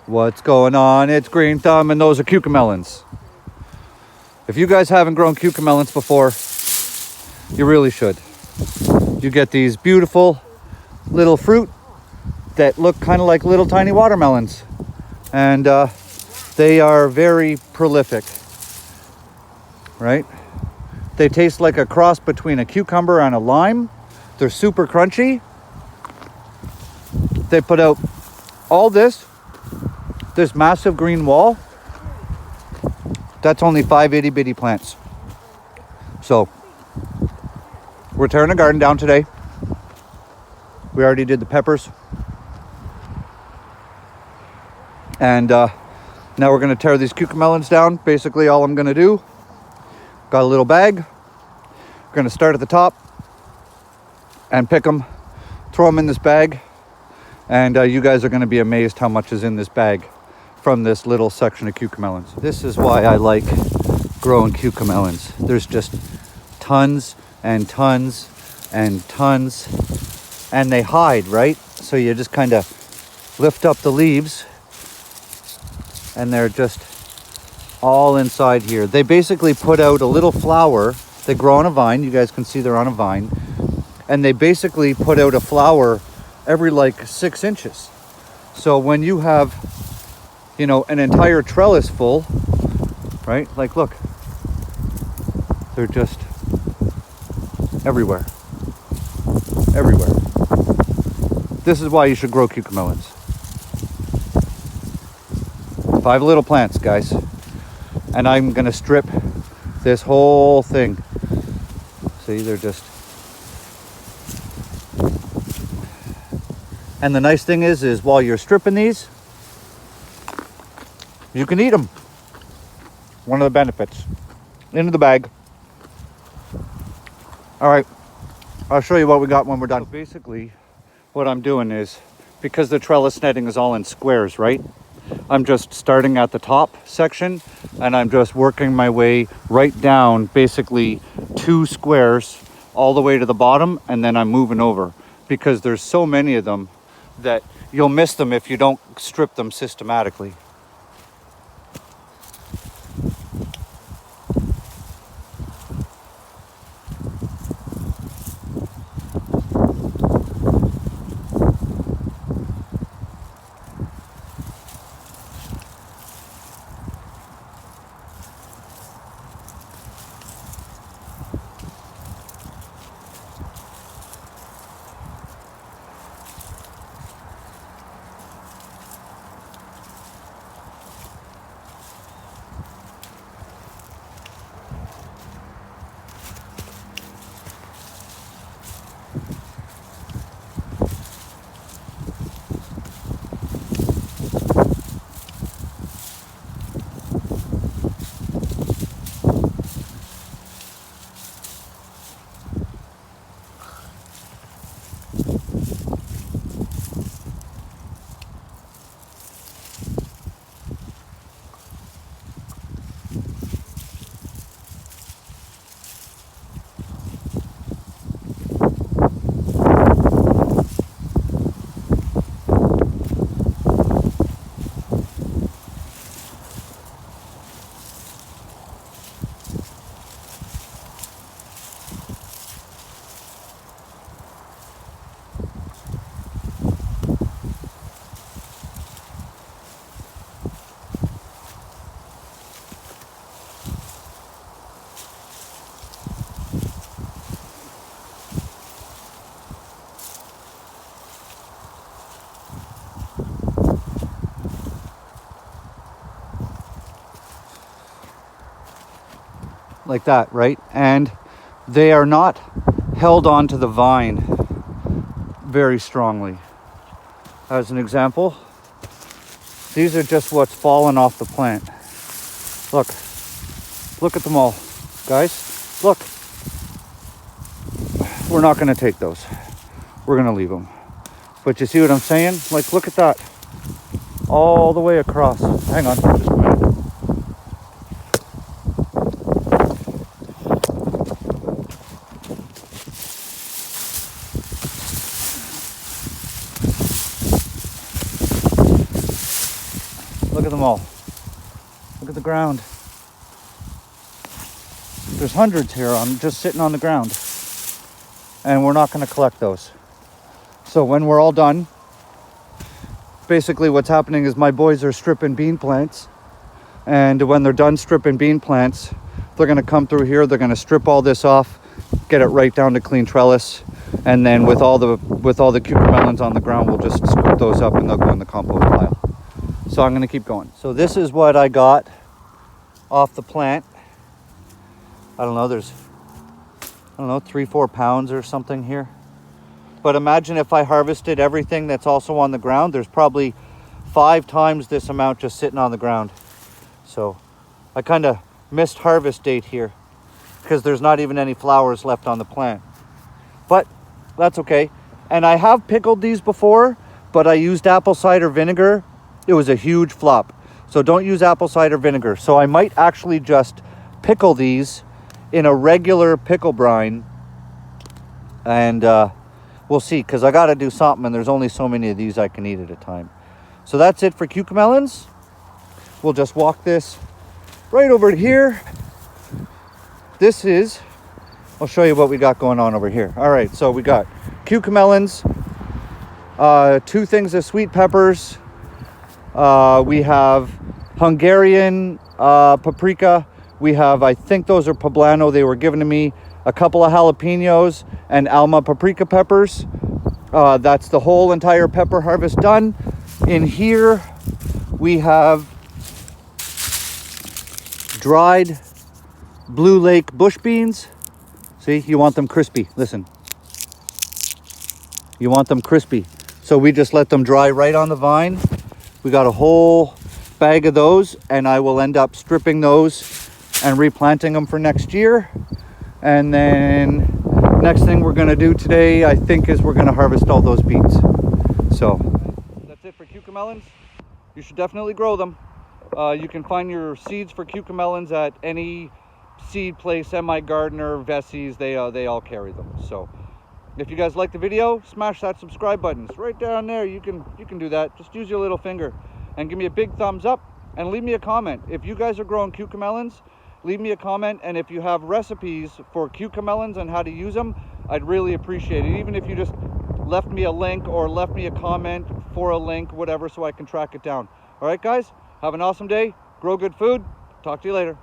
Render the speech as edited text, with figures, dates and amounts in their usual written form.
What's going on? It's Green Thumb, and those are cucamelons. If you guys haven't grown cucamelons before, you really should. You get these beautiful little fruit that look kind of like little tiny watermelons, and they are very prolific, right? They taste like a cross between a cucumber and a lime. They're super crunchy. They put out all this massive green wall. That's only 5 itty bitty plants. So we're tearing the garden down today. We already did the peppers. And now we're going to tear these cucamelons down. Basically all I'm going to do, got a little bag. We're going to start at the top and pick them, throw them in this bag. And you guys are going to be amazed how much is in this bag from this little section of cucamelons. This is why I like growing cucamelons. There's just tons and tons and tons, and they hide, right? So you just kind of lift up the leaves and they're just all inside here. They basically put out a little flower. They grow on a vine. You guys can see they're on a vine. And they basically put out a flower every like 6 inches. So when you have, you know, an entire trellis full, right? Like, look, they're just everywhere. Everywhere. This is why you should grow cucamelons. 5 little plants, guys. And I'm gonna strip this whole thing. See, they're just... And the nice thing is while you're stripping these, you can eat them. One of the benefits. Into the bag. All right, I'll show you what we got when we're done. So basically, what I'm doing is, because the trellis netting is all in squares, right? I'm just starting at the top section, and I'm just working my way right down, basically 2 squares all the way to the bottom, and then I'm moving over. Because there's so many of them that you'll miss them if you don't strip them systematically. Like that, right? And they are not held onto the vine very strongly. As an example, these are just what's fallen off the plant. Look at them all, guys. Look, we're not going to take those. We're going to leave them. But you see what I'm saying? Like, look at that, all the way across. Hang on, just a minute. Look at them all. Look at the ground. There's hundreds here. I'm just sitting on the ground. And we're not going to collect those. So when we're all done, basically what's happening is my boys are stripping bean plants. And when they're done stripping bean plants, they're going to come through here. They're going to strip all this off, get it right down to clean trellis. And then with all the cucamelons on the ground, we'll just scoop those up and they'll go in the compost pile. So I'm going to keep going. So this is what I got off the plant. I don't know, there's, 3-4 pounds or something here. But imagine if I harvested everything that's also on the ground. There's probably 5 times this amount just sitting on the ground. So I kind of missed harvest date here because there's not even any flowers left on the plant. But that's okay. And I have pickled these before, but I used apple cider vinegar. It was a huge flop. So don't use apple cider vinegar. So I might actually just pickle these in a regular pickle brine. And we'll see, because I got to do something, and there's only so many of these I can eat at a time. So that's it for cucamelons. We'll just walk this right over to here. This is, I'll show you what we got going on over here. All right, so we got cucamelons, 2 things of sweet peppers. We have Hungarian paprika. We have, I think those are poblano. They were given to me. A couple of jalapenos and Alma paprika peppers. That's the whole entire pepper harvest done. In here, we have dried Blue Lake bush beans. See, you want them crispy. Listen. You want them crispy. So we just let them dry right on the vine. We got a whole bag of those, and I will end up stripping those and replanting them for next year. And then next thing we're going to do today, I think, is we're going to harvest all those beets. So that's it for cucamelons. You should definitely grow them. You can find your seeds for cucamelons at any seed place, semi-gardener, Vessies. They all carry them. So if you guys like the video, smash that subscribe button. It's right down there. You can do that. Just use your little finger and give me a big thumbs up and leave me a comment. If you guys are growing cucamelons, leave me a comment, and if you have recipes for cucamelons and how to use them, I'd really appreciate it. Even if you just left me a link or left me a comment for a link, whatever, so I can track it down. All right, guys, have an awesome day. Grow good food. Talk to you later.